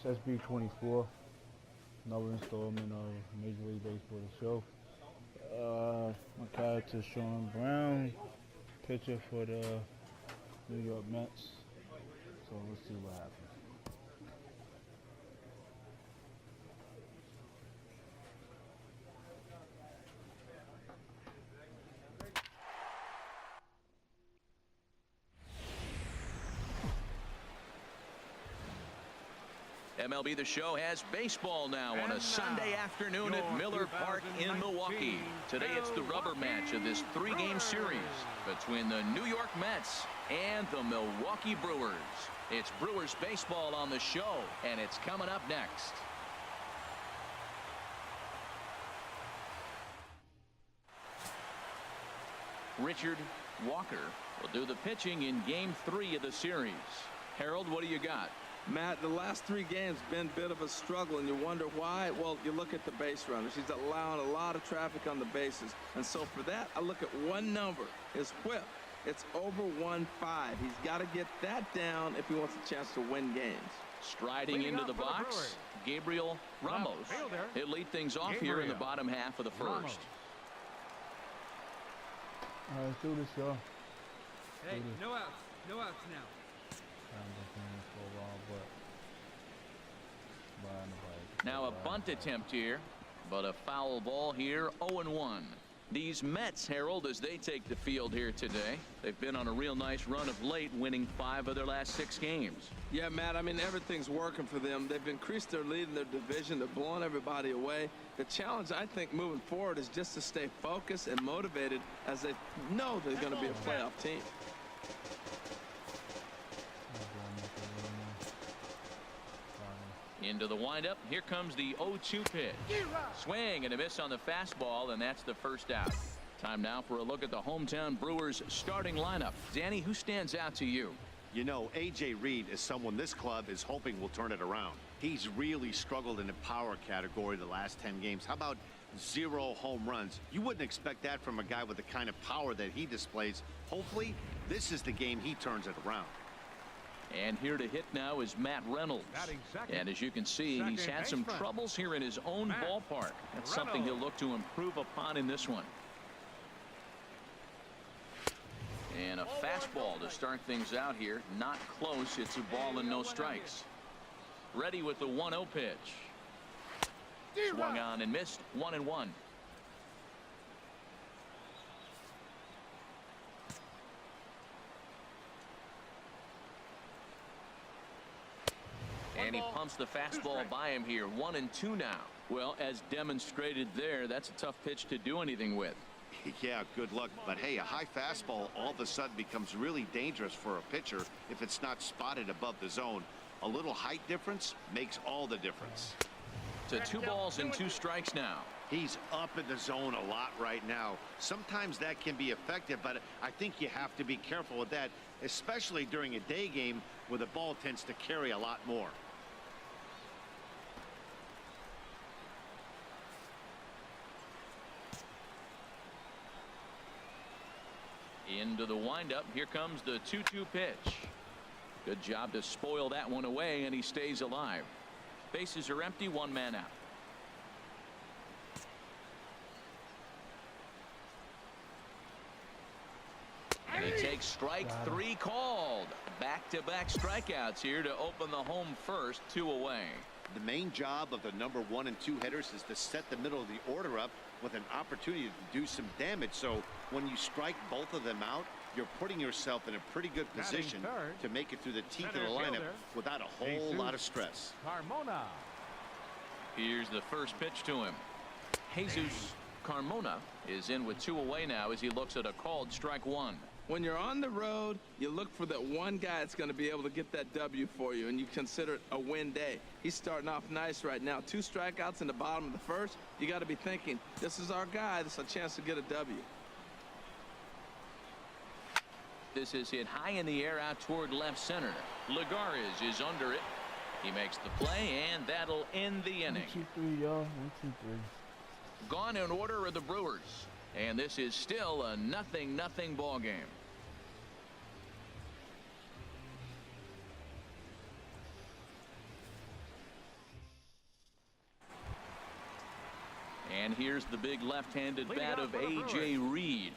SB24, another installment of Major League Baseball The Show. My character is Sean Brown, pitcher for the New York Mets. So let's see what happens. MLB The Show has baseball now on a Sunday afternoon at Miller Park in Milwaukee. Today it's the rubber match of this three-game series between the New York Mets and the Milwaukee Brewers. It's Brewers baseball on the show, and it's coming up next. Richard Walker will do the pitching in Game 3 of the series. Harold, what do you got? Matt, the last three games been a bit of a struggle, and you wonder why. Well, you look at the base runners. He's allowing a lot of traffic on the bases. And so for that, I look at one number, his whip. It's over 1.5. He's got to get that down if he wants a chance to win games. Striding into the box, Gabriel Ramos. He'll lead things off here in the bottom half of the first. All right, let's do this, y'all. Hey, no outs. No outs now. Now a bunt attempt here, but a foul ball here, 0-1. These Mets, Harold, as they take the field here today, they've been on a real nice run of late, winning 5 of their last 6 games. Yeah, Matt, I mean, everything's working for them. They've increased their lead in their division. They're blowing everybody away. The challenge, I think, moving forward is just to stay focused and motivated as they know they're going to be a playoff team. Into the windup. Here comes the 0-2 pitch. Swing and a miss on the fastball, and that's the first out. Time now for a look at the hometown Brewers starting lineup. Danny, who stands out to you? You know, A.J. Reed is someone this club is hoping will turn it around. He's really struggled in the power category the last 10 games. How about 0 home runs? You wouldn't expect that from a guy with the kind of power that he displays. Hopefully, this is the game he turns it around. And here to hit now is Matt Reynolds. And as you can see, he's had some troubles here in his own ballpark. That's something he'll look to improve upon in this one. And a fastball to start things out here. Not close. It's a ball and no strikes. Ready with the 1-0 pitch. Swung on and missed. 1-1. And he pumps the fastball by him here. 1-2 now. Well, as demonstrated there, that's a tough pitch to do anything with. Yeah, good luck. But hey, a high fastball all of a sudden becomes really dangerous for a pitcher if it's not spotted above the zone. A little height difference makes all the difference. To 2 balls and 2 strikes now. He's up in the zone a lot right now. Sometimes that can be effective, but I think you have to be careful with that, especially during a day game where the ball tends to carry a lot more. Into the windup. Here comes the 2-2 pitch. Good job to spoil that one away, and he stays alive. Bases are empty, 1 man out. And he takes strike 3 called. Back-to-back strikeouts here to open the home first, 2 away. The main job of the number 1 and 2 hitters is to set the middle of the order up with an opportunity to do some damage. So when you strike both of them out, you're putting yourself in a pretty good position to make it through the teeth of the lineup without a whole lot of stress. Carmona. Here's the first pitch to him. Jesus Carmona is in with 2 away now as he looks at a called strike 1. When you're on the road, you look for that one guy that's going to be able to get that W for you, and you consider it a win day. He's starting off nice right now. 2 strikeouts in the bottom of the first. You got to be thinking, this is our guy. This is a chance to get a W. This is hit high in the air out toward left center. Lagares is under it. He makes the play, and that'll end the inning. 1-2-3, y'all. 1-2-3. Gone in order are the Brewers. And this is still a 0-0 ball game. And here's the big left-handed bat of A.J. Reed.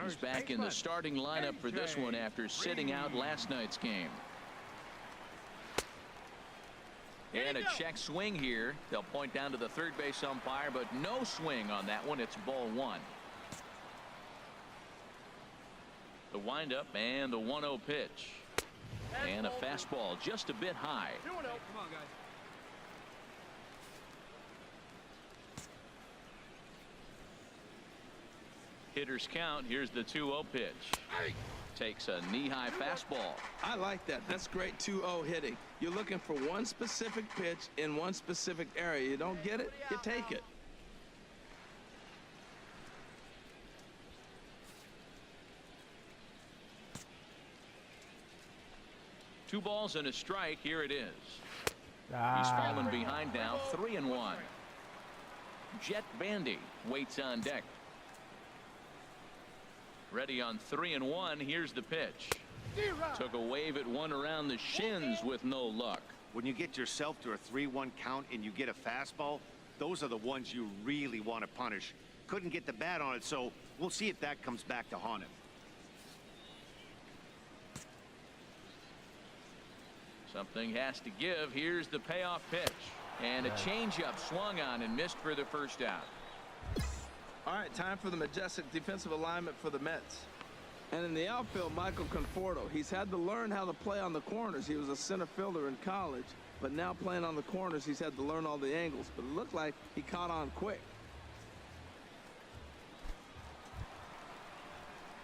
He's back in the starting lineup for this one after sitting out last night's game. And a check swing here. They'll point down to the third base umpire, but no swing on that one. It's ball 1. The windup and the 1-0 pitch. And a fastball just a bit high. Come on, guys. Hitters count. Here's the 2-0 pitch. Takes a knee-high fastball. I like that. That's great 2-0 hitting. You're looking for one specific pitch in one specific area. You don't get it, you take it. Two balls and a strike. Here it is. He's fallen behind now. 3-1. Jet Bandy waits on deck. Ready on 3-1. Here's the pitch. Took a wave at one around the shins with no luck. When you get yourself to a 3-1 count and you get a fastball, those are the ones you really want to punish. Couldn't get the bat on it, so we'll see if that comes back to haunt him. Something has to give. Here's the payoff pitch. And a changeup swung on and missed for the first out. All right, time for the majestic defensive alignment for the Mets. And in the outfield, Michael Conforto. He's had to learn how to play on the corners. He was a center fielder in college, but now playing on the corners, he's had to learn all the angles. But it looked like he caught on quick.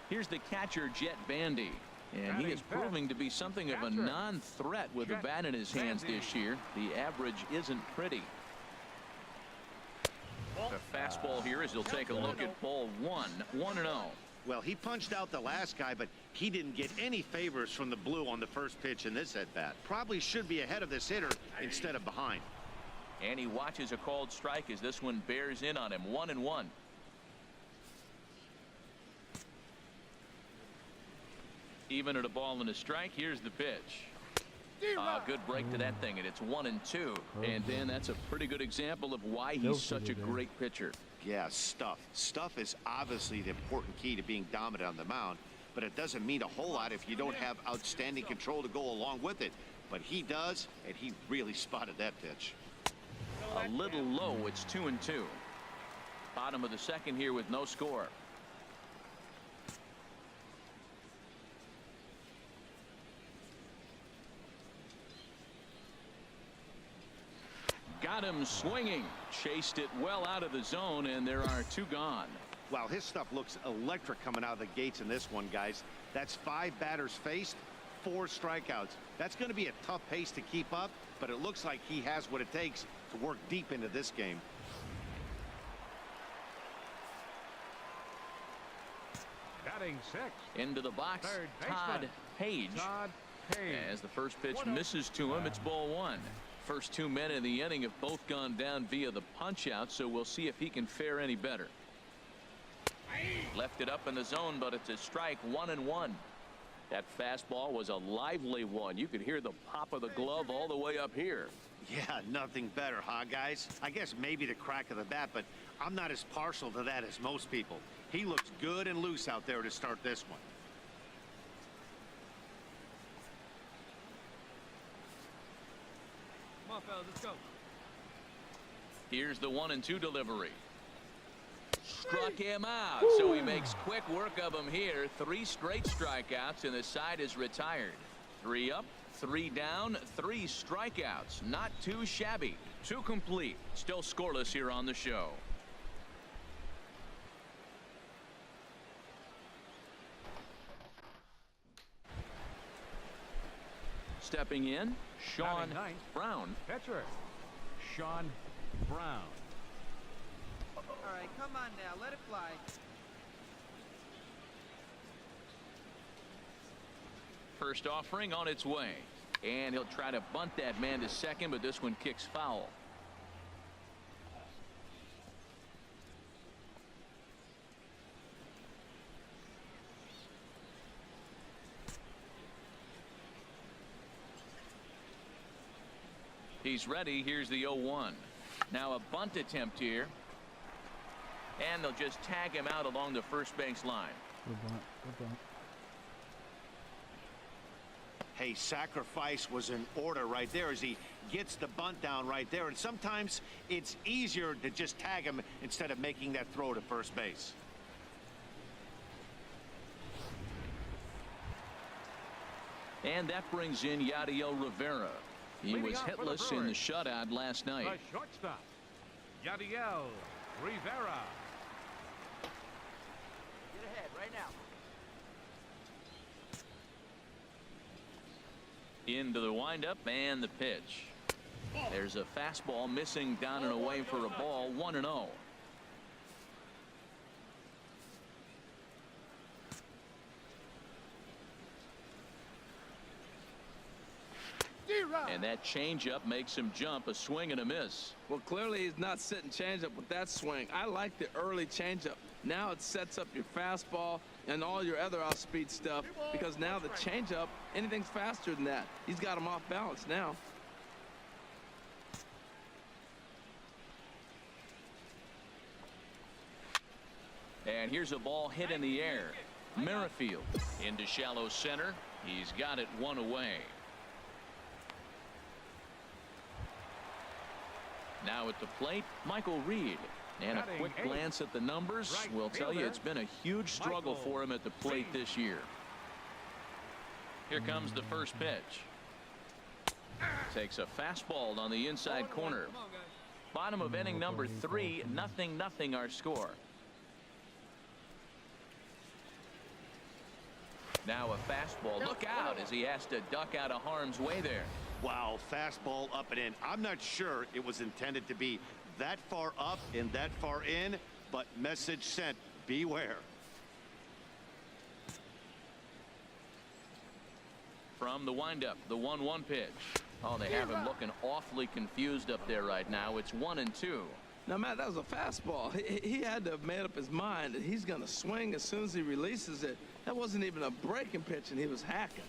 Here's the catcher, Jet Bandy. And he is proving to be something of a non-threat with the bat in his hands this year. The average isn't pretty. The fastball here as he'll take a look at ball 1. 1-0. Well, he punched out the last guy, but he didn't get any favors from the blue on the first pitch in this at-bat. Probably should be ahead of this hitter instead of behind. And he watches a called strike as this one bears in on him. 1-1. Even at a ball and a strike. Here's the pitch. Good break to that thing, and it's 1-2. And then that's a pretty good example of why he's such a great pitcher. Yeah, stuff. Stuff is obviously the important key to being dominant on the mound, but it doesn't mean a whole lot if you don't have outstanding control to go along with it. But he does, and he really spotted that pitch. A little low. It's 2-2. Bottom of the second here with no score. Got him swinging. Chased it well out of the zone, and there are 2 gone. Wow, his stuff looks electric coming out of the gates in this one, guys. That's 5 batters faced, 4 strikeouts. That's going to be a tough pace to keep up, but it looks like he has what it takes to work deep into this game. Batting 6. Into the box, Third Todd Page. As the first pitch misses to him, it's ball 1. First 2 men in the inning have both gone down via the punch out, so we'll see if he can fare any better. Left it up in the zone, but it's a strike. 1-1. That fastball was a lively one. You could hear the pop of the glove all the way up here. Yeah, nothing better, huh, guys? I guess maybe the crack of the bat, but I'm not as partial to that as most people. He looks good and loose out there to start this one. Come on, fellas, let's go. Here's the 1-2 delivery. Struck him out, so he makes quick work of him here. 3 straight strikeouts, and the side is retired. 3 up, 3 down, 3 strikeouts. Not too shabby. 2 complete. Still scoreless here on the show. Stepping in, Sean Brown. Pitcher, Sean Brown. All right, come on now, let it fly. First offering on its way, and he'll try to bunt that man to second, but this one kicks foul. He's ready. Here's the 0-1. Now a bunt attempt here. And they'll just tag him out along the first base line. Good bunt. Good bunt. Hey, sacrifice was in order right there as he gets the bunt down right there. And sometimes it's easier to just tag him instead of making that throw to first base. And that brings in Yadiel Rivera. He was hitless in the shutout last night. The shortstop, Yadiel Rivera. Get ahead right now. Into the windup and the pitch. There's a fastball missing down and away for a ball. 1-0. And that changeup makes him jump. A swing and a miss. Well, clearly he's not sitting changeup with that swing. I like the early changeup. Now it sets up your fastball and all your other off-speed stuff, because now the changeup, anything's faster than that. He's got him off balance now. And here's a ball hit in the air. Merrifield into shallow center. He's got it one away. Now at the plate, Michael Reed. And a quick glance at the numbers will tell you it's been a huge struggle for him at the plate this year. Here comes the first pitch. Takes a fastball on the inside corner. Bottom of inning number 3, 0-0 our score. Now a fastball. Look out as he has to duck out of harm's way there. Wow, fastball up and in. I'm not sure it was intended to be that far up and that far in, but message sent, beware. From the windup, the 1-1 pitch. Oh, they have him looking awfully confused up there right now. It's 1-2. Now, Matt, that was a fastball. He had to have made up his mind that he's going to swing as soon as he releases it. That wasn't even a breaking pitch, and he was hacking.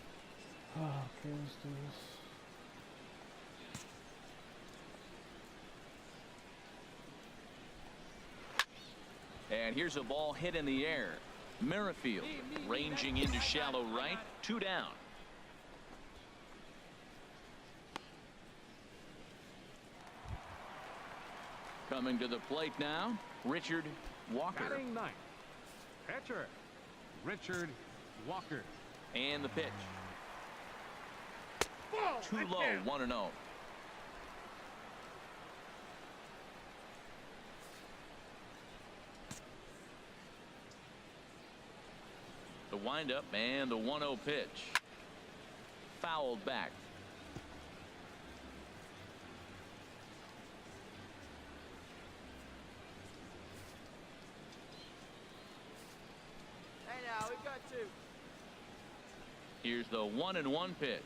Oh, okay, let's do this. And here's a ball hit in the air. Merrifield ranging into shallow right. 2 down. Coming to the plate now, Richard Walker. Batting ninth, pitcher, Richard Walker. And the pitch. Too low, 1-0. The windup and the 1-0 pitch. Fouled back. Hey now, we've got 2. Here's the 1-1 pitch.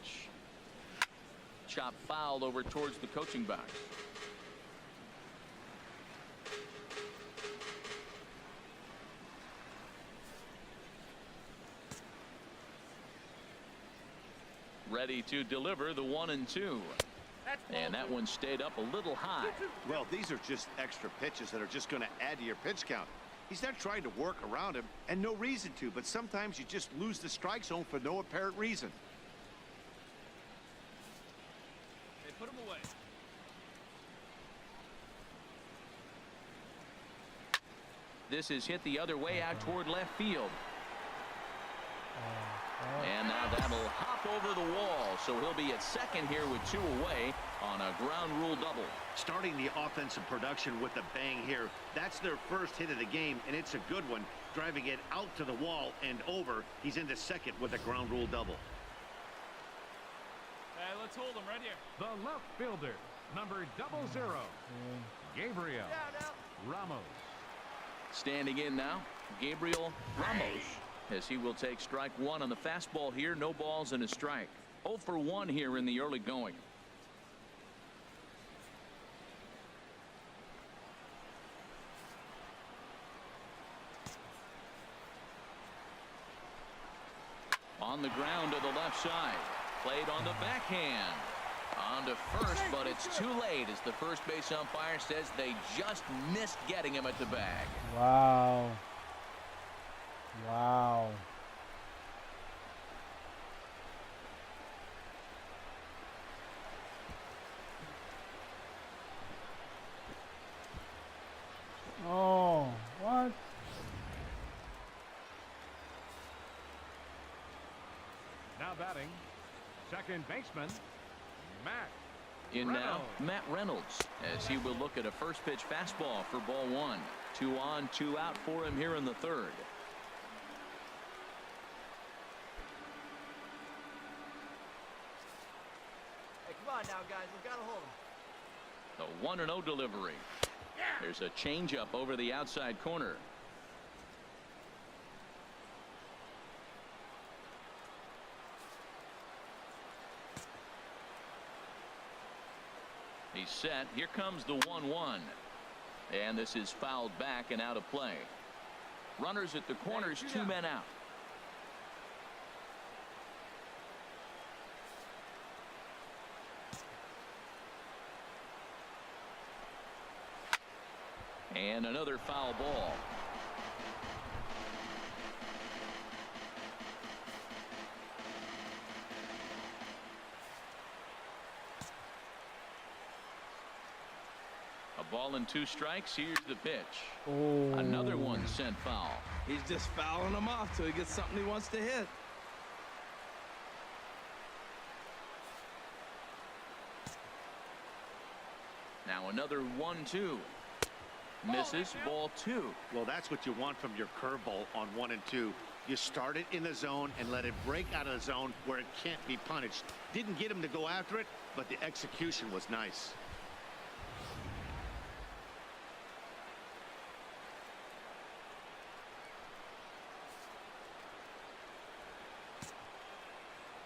Chop fouled over towards the coaching box. Ready to deliver the 1-2. And that one stayed up a little high. Well, these are just extra pitches that are just going to add to your pitch count. He's not trying to work around him, and no reason to, but sometimes you just lose the strike zone for no apparent reason. Hey, put him away. This is hit the other way out toward left field. And now that'll hop over the wall, so he'll be at second here with 2 away on a ground rule double. Starting the offensive production with a bang here. That's their first hit of the game, and it's a good one. Driving it out to the wall and over. He's into second with a ground rule double. Hey, let's hold him right here. The left fielder, number 00, Gabriel Ramos. Standing in now, Gabriel Ramos, as he will take strike 1 on the fastball here. No balls and a strike. 0 for 1 here in the early going. On the ground to the left side. Played on the backhand. On to first, but it's too late as the first base umpire says they just missed getting him at the bag. Wow. Wow. Oh, what? Now batting, second baseman, Matt. In now, Reynolds. Matt Reynolds, as he will look at a first pitch fastball for ball one. 2 on, 2 out for him here in the third. Hey, come on now, guys. We've got to hold him. The 1-0 delivery. There's a changeup over the outside corner. He's set. Here comes the 1-1. And this is fouled back and out of play. Runners at the corners, 2 men out. And another foul ball. A ball and 2 strikes. Here's the pitch. Oh. Another one sent foul. He's just fouling them off till he gets something he wants to hit. Now another 1-2. Misses, ball 2. Well, that's what you want from your curveball on 1 and 2. You start it in the zone and let it break out of the zone where it can't be punished. Didn't get him to go after it, but the execution was nice.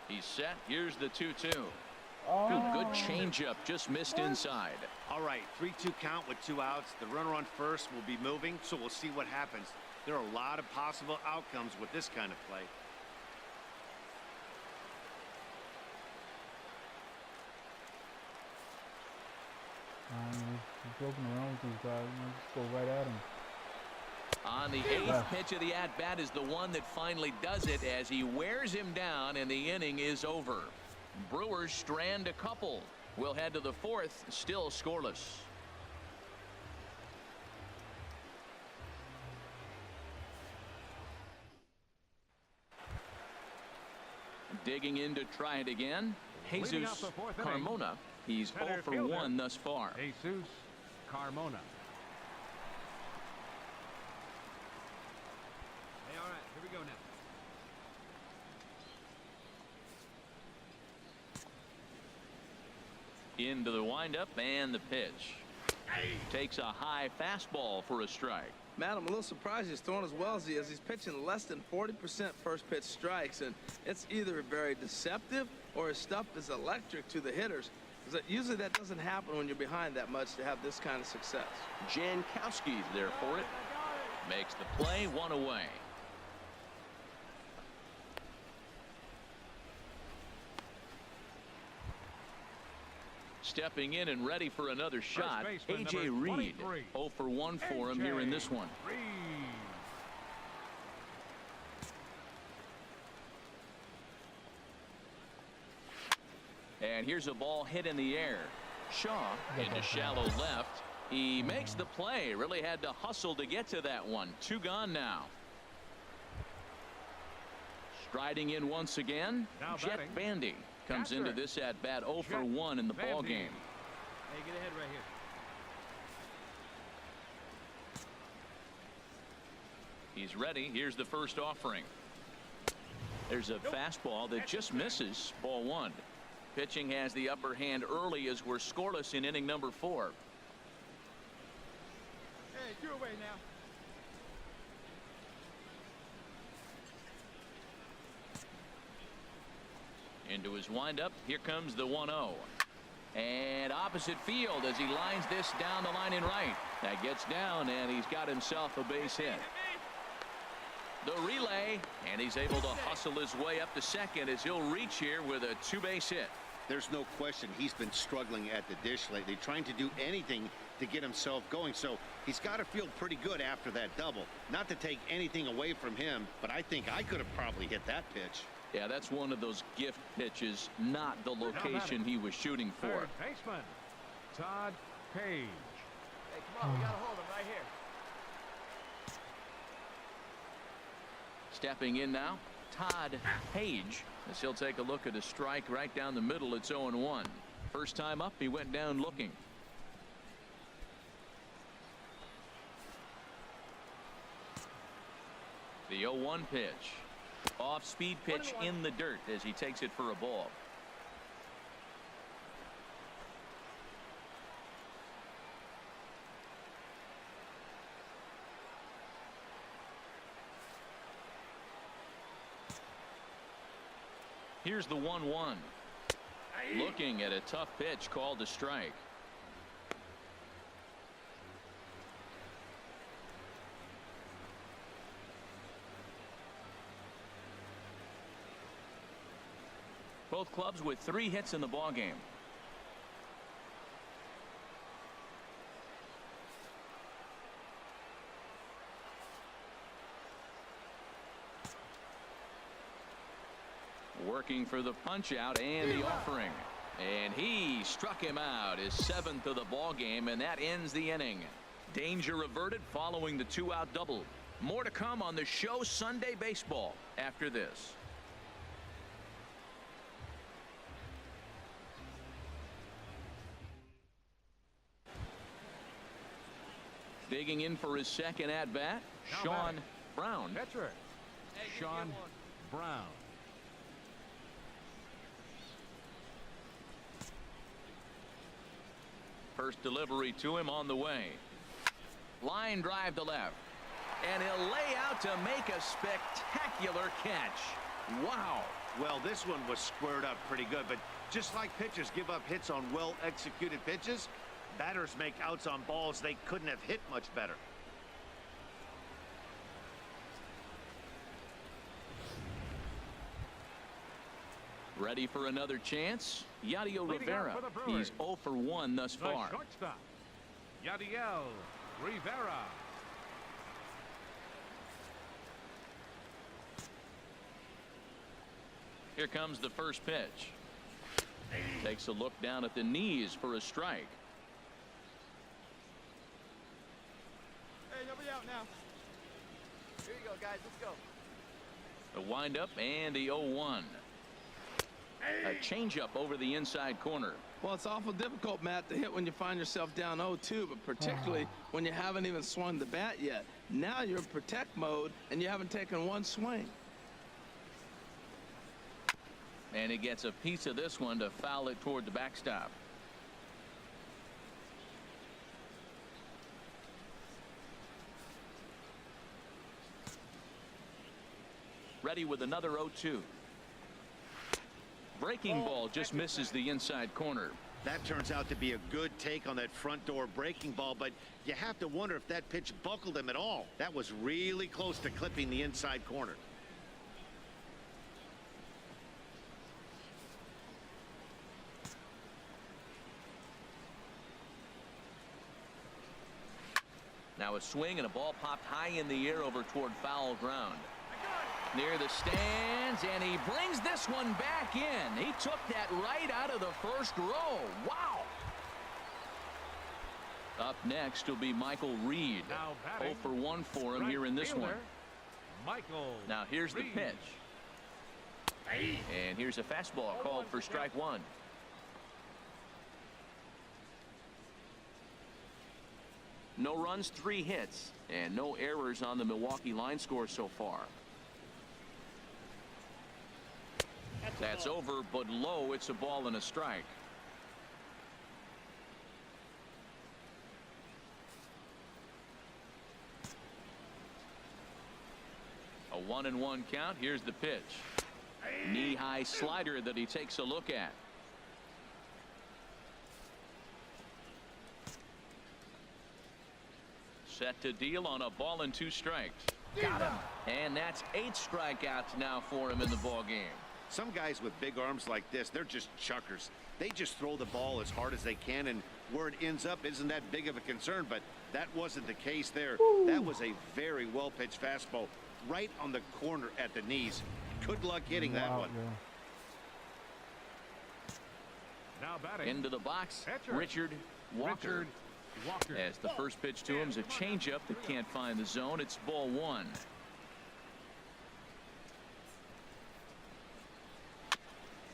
He's set. Here's the 2-2. Oh. Good changeup, just missed inside. All right, 3-2 count with 2 outs. The runner on first will be moving, so we'll see what happens. There are a lot of possible outcomes with this kind of play. He's joking around with these guys. Just go right at him. On the 8th pitch of the at-bat is the one that finally does it as he wears him down and the inning is over. Brewers strand a couple. We'll head to the 4th, still scoreless. Digging in to try it again, Leading off Jesus the 4th inning, Carmona. He's 0 center for fielder, 1 thus far. Jesus Carmona. Hey, all right. Here we go now. Into the windup and the pitch. Takes a high fastball for a strike. Matt, I'm a little surprised he's throwing as well as he is. He's pitching less than 40% first pitch strikes, and it's either very deceptive or his stuff is electric to the hitters. Usually that doesn't happen when you're behind that much to have this kind of success. Jankowski's there for it. Makes the play, 1 away. Stepping in and ready for another shot, baseman, A.J. number Reed. 23. 0 for 1 for him here in this one. Reed. And here's a ball hit in the air. Shaw into shallow left. He makes the play. Really had to hustle to get to that one. 2 gone now. Striding in once again, Now Jet batting, Bandy comes into catcher, this at bat 0 for Jet 1 in the ball Bandy. game. Hey, get ahead right here. He's ready. Here's the first offering. There's a fastball that just misses. Ball 1. Pitching has the upper hand early as we're scoreless in inning number 4. Hey, 2 away now. Into his windup. Here comes the 1-0. And opposite field as he lines this down the line in right. That gets down, and he's got himself a base hit. The relay, and he's able to hustle his way up to second as he'll reach here with a 2-base hit. There's no question he's been struggling at the dish lately, trying to do anything to get himself going. So he's got to feel pretty good after that double. Not to take anything away from him, but I think I could have probably hit that pitch. Yeah, that's one of those gift pitches, not the location he was shooting for. Third baseman, Todd Page. Hey, come on, we gotta hold him right here. Stepping in now, Todd Page, as he'll take a look at a strike right down the middle. It's 0-1. First time up, he went down looking. The 0-1 pitch. Off-speed pitch in the dirt as he takes it for a ball. Here's the 1-1. Looking at a tough pitch called a strike. Both clubs with 3 hits in the ballgame. Working for the punch out and the offering, and he struck him out, his 7th of the ball game, and that ends the inning. Danger averted following the 2-out double. More to come on the show Sunday Baseball after this. Digging in for his second at bat, Sean Brown. Pitcher, Sean Brown. First delivery to him on the way. Line drive to left. And he'll lay out to make a spectacular catch. Wow. Well, this one was squared up pretty good, but just like pitchers give up hits on well-executed pitches, batters make outs on balls they couldn't have hit much better. Ready for another chance? Yadiel Rivera. He's 0 for 1 thus far. The shortstop, Yadiel Rivera. Here comes the first pitch. Takes a look down at the knees for a strike. Hey, nobody out now. Here you go, guys. Let's go. The windup and the 0-1. A changeup over the inside corner. Well, it's awful difficult, Matt, to hit when you find yourself down 0-2, but particularly when you haven't even swung the bat yet. Now you're in protect mode and you haven't taken one swing. And he gets a piece of this one to foul it toward the backstop. Ready with another 0-2. Breaking ball just misses the inside corner. That turns out to be a good take on that front door breaking ball, but you have to wonder if that pitch buckled him at all. That was really close to clipping the inside corner. Now a swing and a ball popped high in the air over toward foul ground. Near the stands, and he brings this one back in. He took that right out of the first row. Wow. Up next will be Michael Reed. 0 for 1 for him here in this one. Michael. Now here's the pitch. And here's a fastball called for strike 1. No runs, 3 hits, and no errors on the Milwaukee line score so far. That's over, but low. It's a ball and a strike. A 1-1 count. Here's the pitch. Knee-high slider that he takes a look at. Set to deal on a ball and 2 strikes. Got him. And that's 8 strikeouts now for him in the ball game. Some guys with big arms like this, they're just chuckers. They just throw the ball as hard as they can, and where it ends up isn't that big of a concern, but that wasn't the case there. That was a very well-pitched fastball right on the corner at the knees. Good luck hitting that one. Now batting. Into the box, Pitcher. Richard Walker. Walker. As the first pitch to him is a changeup that can't find the zone. It's ball one.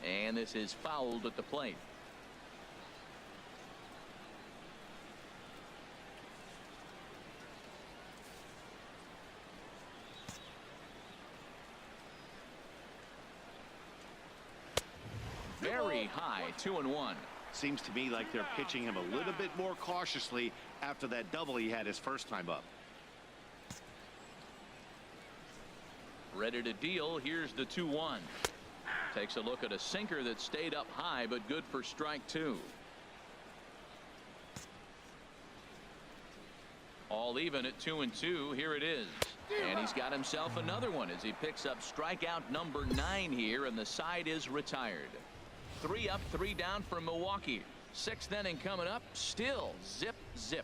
And this is fouled at the plate. Very high, 2-1. Seems to me like they're pitching him a little bit more cautiously after that double he had his first time up. Ready to deal. Here's the 2-1. Takes a look at a sinker that stayed up high, but good for strike two. All even at 2-2. Here it is. And he's got himself another one as he picks up strikeout number 9 here, and the side is retired. 3 up, 3 down for Milwaukee. 6th inning coming up. Still zip, zip.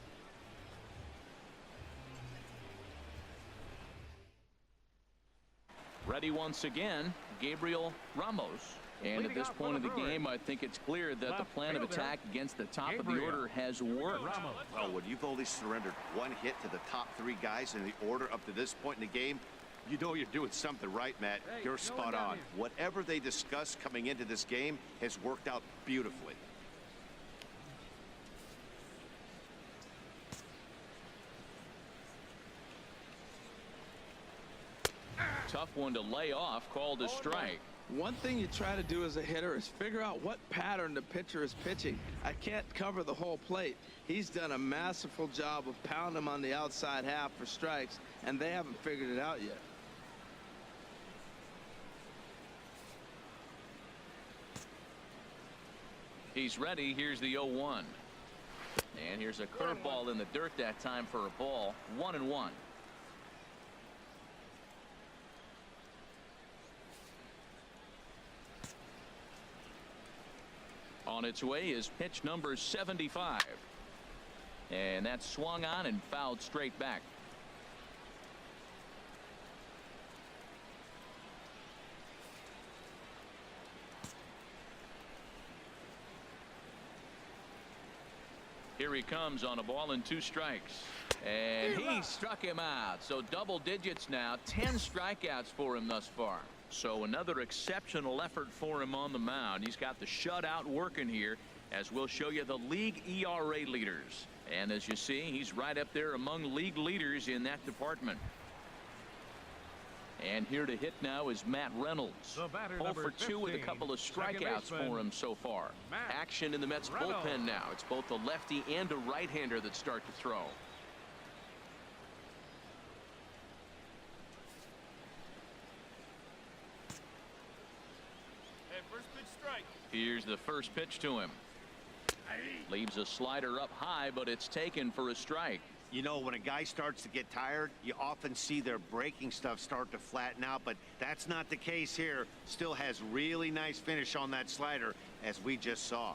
Ready once again, Gabriel Ramos. And at this point of the game, I think it's clear that the plan of attack against the top of the order has worked. Well, when you've only surrendered 1 hit to the top 3 guys in the order up to this point in the game, you know you're doing something right, Matt. You're spot on. Whatever they discussed coming into this game has worked out beautifully. Tough one to lay off, called a strike. One thing you try to do as a hitter is figure out what pattern the pitcher is pitching. I can't cover the whole plate. He's done a masterful job of pounding him on the outside half for strikes, and they haven't figured it out yet. He's ready. Here's the 0-1. And here's a curveball in the dirt that time for a ball. 1-1. On its way is pitch number 75. And that's swung on and fouled straight back. Here he comes on a ball and 2 strikes. And he struck him out. So double digits now. 10 strikeouts for him thus far. So another exceptional effort for him on the mound. He's got the shutout working here, as we'll show you the league ERA leaders. And as you see, he's right up there among league leaders in that department. And here to hit now is Matt Reynolds. 0 for 2 with a couple of strikeouts for him so far. Action in the Mets bullpen now. It's both a lefty and a right-hander that start to throw. Hey, first pitch strike. Here's the first pitch to him. Leaves a slider up high, but it's taken for a strike. You know, when a guy starts to get tired, you often see their breaking stuff start to flatten out, but that's not the case here. Still has really nice finish on that slider, as we just saw.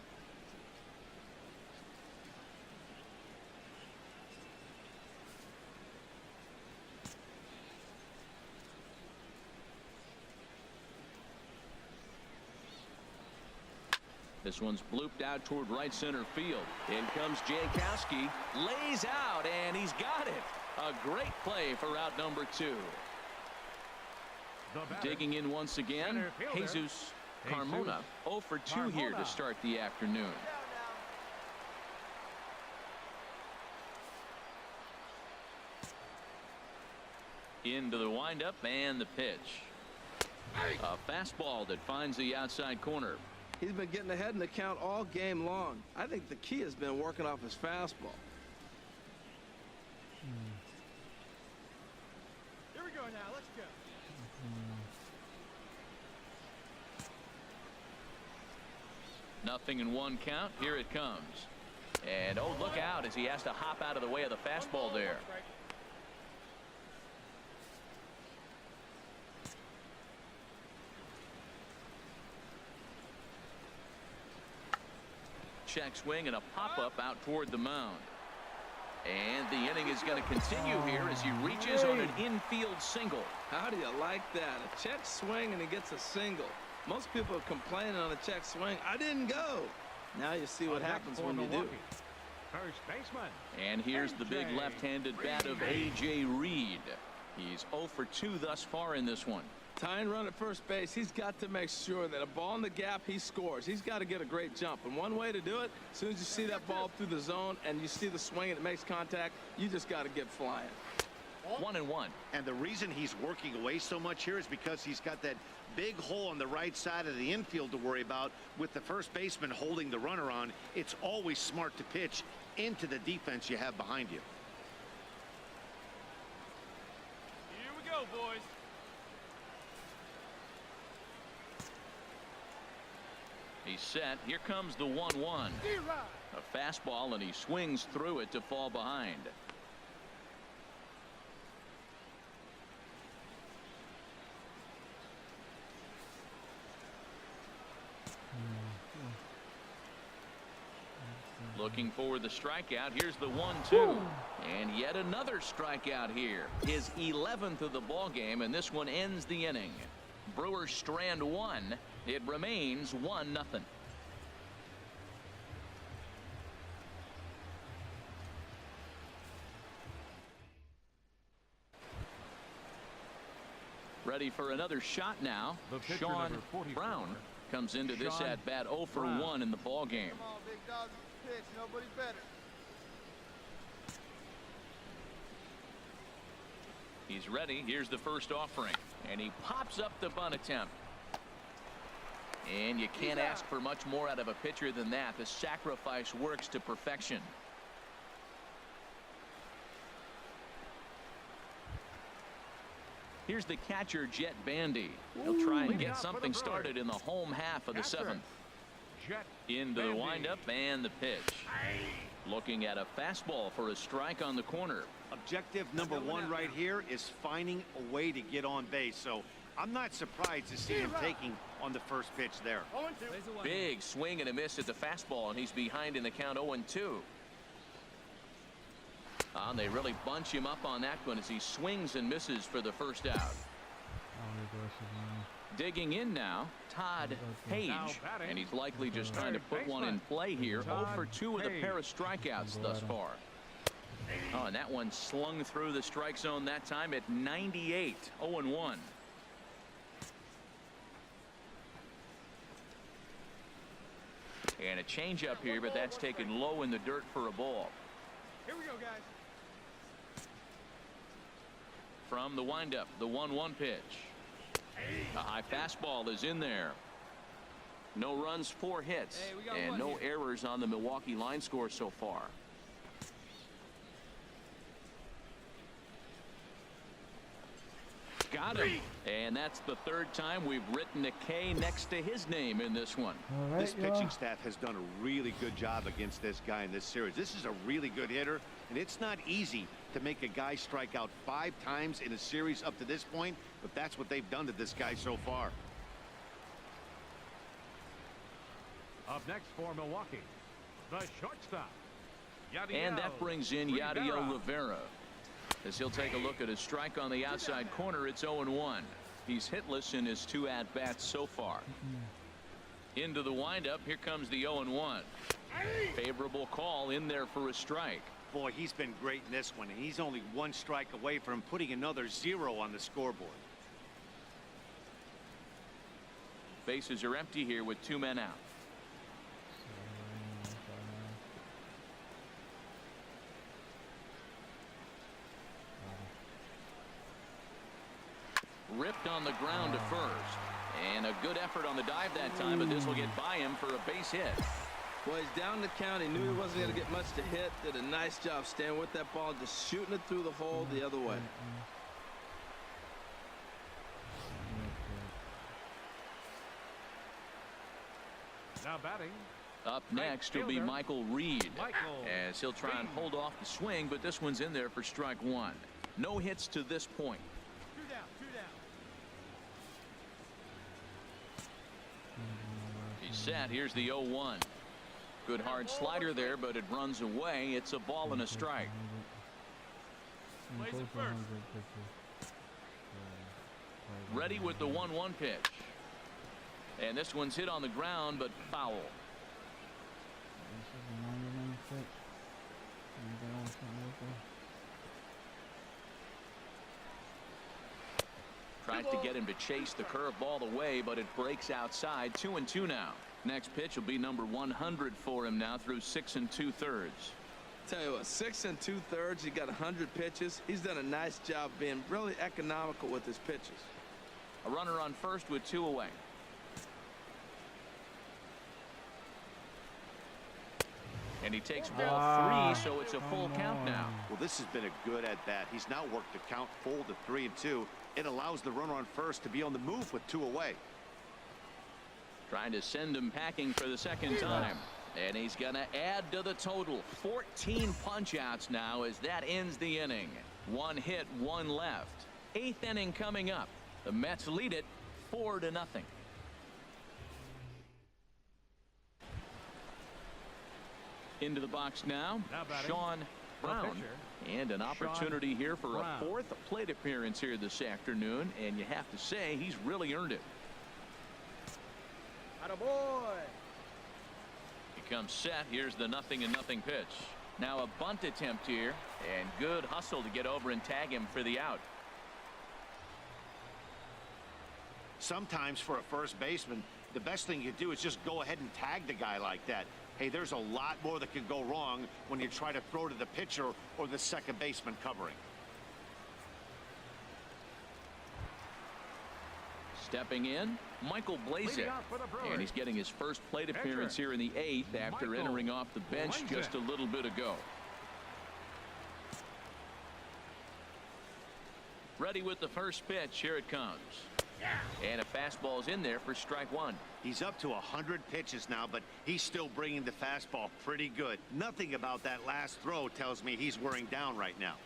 This one's blooped out toward right center field. In comes Jankowski, lays out, and he's got it. A great play for out number 2. Digging in once again, Jesus Carmona. 0 for 2 here to start the afternoon. Into the windup and the pitch. A fastball that finds the outside corner. He's been getting ahead in the count all game long. I think the key has been working off his fastball. Here we go now. Let's go. Nothing in 1 count. Here it comes. And oh, look out as he has to hop out of the way of the fastball there. check swing and a pop-up out toward the mound. And the inning is going to continue here as he reaches on an infield single. How do you like that? A check swing and he gets a single. Most people are complaining on a check swing. I didn't go. Now you see what happens when you do. First baseman. And here's the big left-handed bat of A.J. Reed. He's 0 for 2 thus far in this one. Tying run at first base, he's got to make sure that a ball in the gap, he scores. He's got to get a great jump. And one way to do it, as soon as you see that ball through the zone and you see the swing and it makes contact, you just got to get flying. 1-1. And the reason he's working away so much here is because he's got that big hole on the right side of the infield to worry about. With the first baseman holding the runner on, it's always smart to pitch into the defense you have behind you. Here we go, boys. He's set. Here comes the 1-1. A fastball, and he swings through it to fall behind. Looking for the strikeout. Here's the 1-2. And yet another strikeout here. His 11th of the ball game, and this one ends the inning. Brewers strand one. It remains 1-0. Ready for another shot now. Sean Brown comes into this at bat 0 for 1 in the ball game. Come on, big dog. Pitch. Nobody better. He's ready. Here's the first offering, and he pops up the bunt attempt. And you can't ask for much more out of a pitcher than that. The sacrifice works to perfection. Here's the catcher, Jet Bandy. He'll try and get something started in the home half of the 7th. Into the windup and the pitch. Looking at a fastball for a strike on the corner. Objective number 1 right here is finding a way to get on base. So I'm not surprised to see him taking on the first pitch there. Big swing and a miss at the fastball, and he's behind in the count 0-2. And they really bunch him up on that one as he swings and misses for the first out. Digging in now, Todd Page, and he's likely just trying to put one in play here. 0 for 2 with a pair of strikeouts thus far. Oh, and that one slung through the strike zone that time at 98. 0-1. And a changeup here, but that's taken low in the dirt for a ball. Here we go, guys. From the windup, the 1-1 pitch. A high fastball is in there. No runs, 4 hits, and no errors on the Milwaukee line score so far. Got him. And that's the 3rd time we've written a K next to his name in this one. This pitching staff has done a really good job against this guy in this series. This is a really good hitter, and it's not easy to make a guy strike out 5 times in a series up to this point, but that's what they've done to this guy so far. Up next for Milwaukee, the shortstop. And that brings in Yadiel Rivera. As he'll take a look at his strike on the outside corner, it's 0-1. He's hitless in his 2 at-bats so far. Into the windup, here comes the 0-1. Favorable call in there for a strike. Boy, he's been great in this one, and he's only 1 strike away from putting another 0 on the scoreboard. Bases are empty here with 2 men out. Ripped on the ground to first. And a good effort on the dive that time, but this will get by him for a base hit. Well, he's down the count. He knew he wasn't going to get much to hit. Did a nice job staying with that ball, just shooting it through the hole the other way. Now batting. Up next will be Michael Reed, as he'll try and hold off the swing, but this one's in there for strike 1. No hits to this point. 2 down, 2 down. He's set. Here's the 0-1. Good hard slider there, but it runs away. It's a ball and a strike. Plays it first. Ready with the 1-1 pitch. And this one's hit on the ground, but foul. Tries to get him to chase the curveball away, but it breaks outside. 2-2 now. Next pitch will be number 100 for him now through 6 2/3. Tell you what, 6 2/3. He got 100 pitches. He's done a nice job being really economical with his pitches. A runner on first with 2 away. And he takes ball 3, so it's a full count now. Well, this has been a good at bat. He's now worked the count full to 3-2. It allows the runner on first to be on the move with 2 away. Trying to send him packing for the second time. And he's going to add to the total. 14 punch-outs now as that ends the inning. 1 hit, 1 left. 8th inning coming up. The Mets lead it 4-0. Into the box now, Sean Brown. And an opportunity here for a 4th plate appearance here this afternoon. And you have to say he's really earned it. Attaboy. He comes set. Here's the 0-0 pitch. Now a bunt attempt here. And good hustle to get over and tag him for the out. Sometimes for a first baseman, the best thing you do is just go ahead and tag the guy like that. Hey, there's a lot more that could go wrong when you try to throw to the pitcher or the second baseman covering. Stepping in, Michael Blazek. And he's getting his first plate appearance here in the 8th after entering off the bench just a little bit ago. Ready with the first pitch. Here it comes. And a fastball's in there for strike 1. He's up to 100 pitches now, but he's still bringing the fastball pretty good. Nothing about that last throw tells me he's wearing down right now.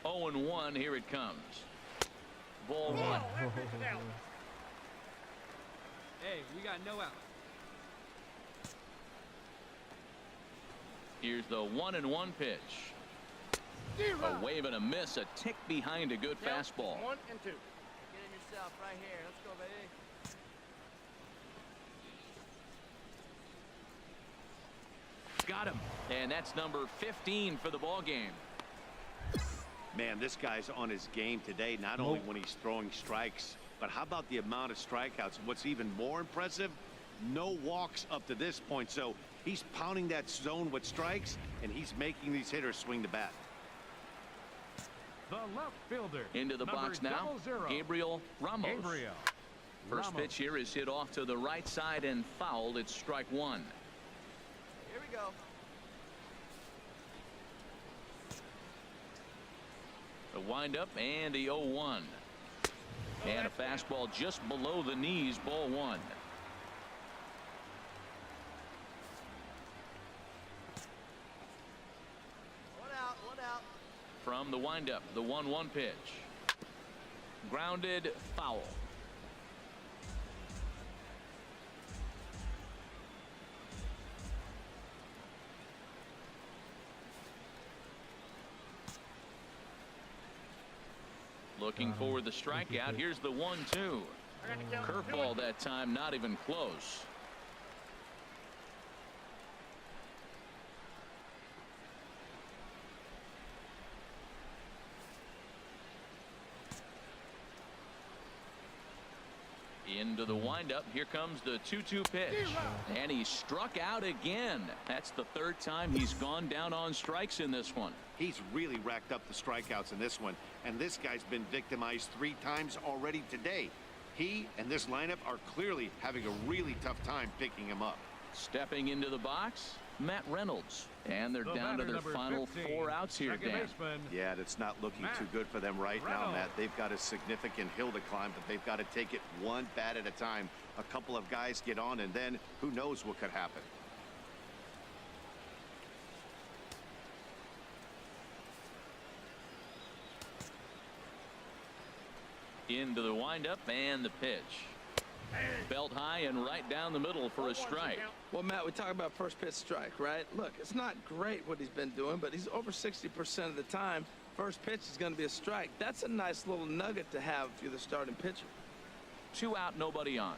0-1. Here it comes. Ball 1. Hey, we got no out. Here's the 1-1 pitch. A wave and a miss. A tick behind a good fastball. 1 and 2. Right here. Let's go, baby. Got him. And that's number 15 for the ball game. Man, this guy's on his game today, not only when he's throwing strikes, but how about the amount of strikeouts? What's even more impressive, no walks up to this point. So he's pounding that zone with strikes, and he's making these hitters swing the bat. The left fielder. Into the box now, 00. Gabriel Ramos. First pitch here is hit off to the right side and fouled. It's strike 1. Here we go. The windup and the 0-1. And a fastball just below the knees, ball 1. One out. From the windup, the 1-1 pitch. Grounded, foul. Looking for the strikeout. Here's the 1-2. Curveball that time, not even close. Into the windup. Here comes the 2-2 pitch. And he struck out again. That's the 3rd time he's gone down on strikes in this one. He's really racked up the strikeouts in this one, and this guy's been victimized 3 times already today. He and this lineup are clearly having a really tough time picking him up. Stepping into the box, Matt Reynolds. And they're down to their final 4 outs here, Dan. Yeah, it's not looking too good for them right now, Matt. They've got a significant hill to climb, but they've got to take it one bat at a time. A couple of guys get on, and then who knows what could happen. Into the windup and the pitch. Belt high and right down the middle for a strike. Well, Matt, we talk about first pitch strike, right? Look, it's not great what he's been doing, but he's over 60% of the time. First pitch is going to be a strike. That's a nice little nugget to have if you're the starting pitcher. 2 out, nobody on.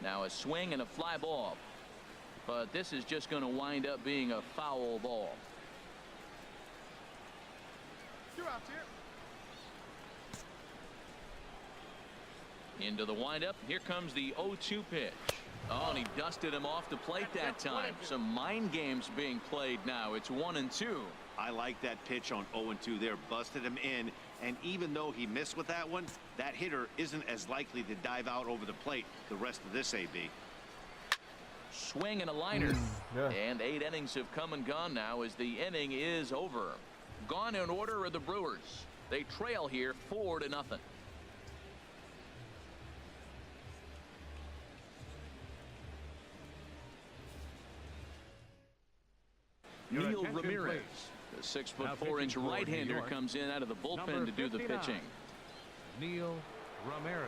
Now a swing and a fly ball. But this is just going to wind up being a foul ball. 2 outs here. Into the windup. Here comes the 0-2 pitch. Oh, and he dusted him off the plate that time. Some mind games being played now. It's 1-2. I like that pitch on 0-2 there. Busted him in. And even though he missed with that one, that hitter isn't as likely to dive out over the plate the rest of this AB. Swing and a liner. Yeah. And 8 innings have come and gone now as the inning is over. Gone in order are the Brewers. They trail here 4-0. Neil Ramirez, the 6'4" right-hander, comes in out of the bullpen to do the pitching. Neil Ramirez.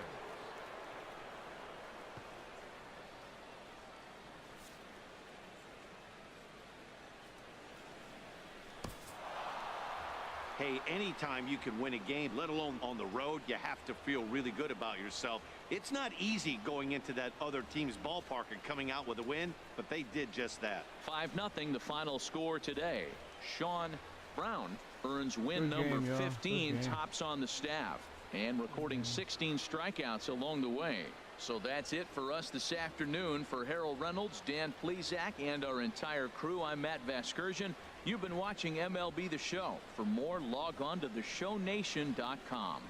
Hey, anytime you can win a game, let alone on the road, you have to feel really good about yourself. It's not easy going into that other team's ballpark and coming out with a win, but they did just that. 5-0 the final score today. Sean Brown earns win Good number game, 15, y'all. tops on the staff, and recording 16 strikeouts along the way. So that's it for us this afternoon. For Harold Reynolds, Dan Plesac, and our entire crew, I'm Matt Vasgersian. You've been watching MLB The Show. For more, log on to theshownation.com.